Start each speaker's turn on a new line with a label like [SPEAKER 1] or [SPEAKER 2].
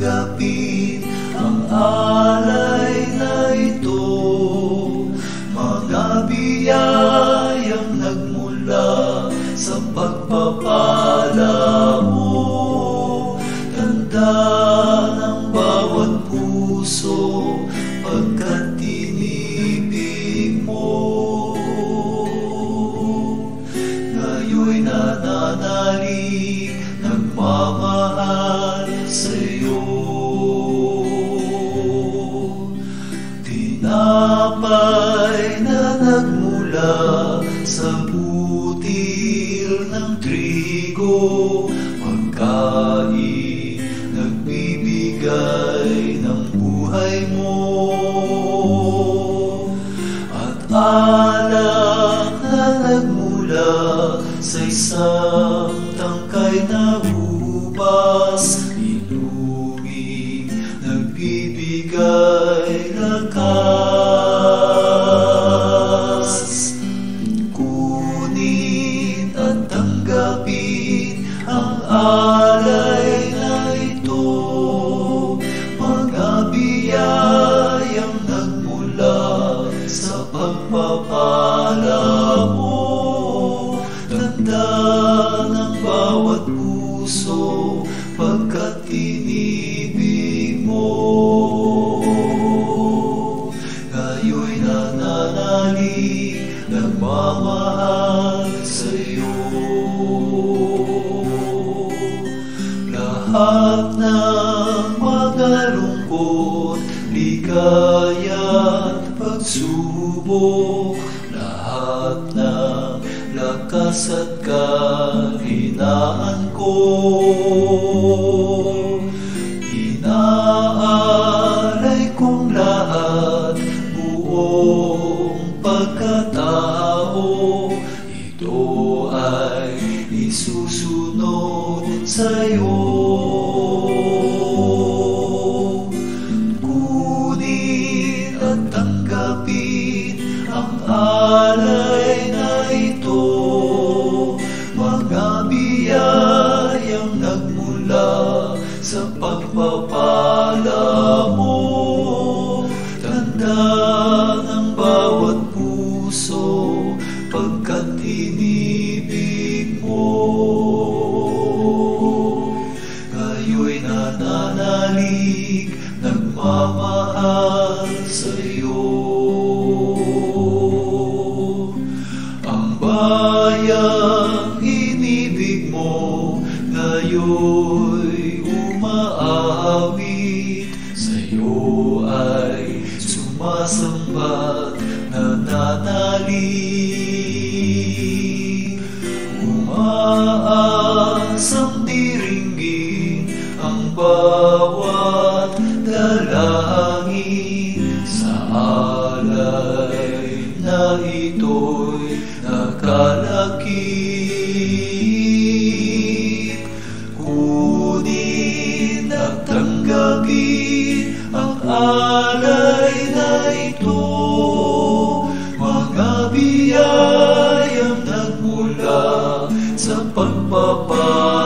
[SPEAKER 1] tanggapin ang alay na ito, mga biyayang nagmula sa pagpapala mo. Tanda ng bawat puso pagkat tinibig mo. Ngayon'y nananalig, nagmamahal sa'yo. Tinapay na nagmula sa butil ng trigo, pagkain nagbibigay ng buhay mo. At alak na nagmula sa isang tangkay na ubas, ilumig nagbibigay lakas. Kunin at tanggapin ang alay na ito, mga biyayang nagmula sa pagpapala mo. Tanda ng bawat puso pagkat tinibig mo. Ngayon'y nananalig, nagmamahal sa'yo. Lahat ng mga lungkot, ligaya't pagsubok, lahat ng lakas at kahinaan ko, inaalay kong lahat, buong pagkatao, ito ay isusunod sa'yo. Kunin at tanggapin ang alay na ito, mga biyayang nagmula sa pagpapala mo. Tanda ng bawat puso pagkat tinibig mo. Ngayon'y nananalig, nagmamahal sa'yo. Ang bayang inibig mo ngayon'y umaawit, sa'yo ay sumasamba't nananalig. Umaasang diringgin ang bawat dalangin, sa alay na ito'y nakalakip. Kunin at tanggapin ang alay na ito, mga biyayang nagmula sa pagpapala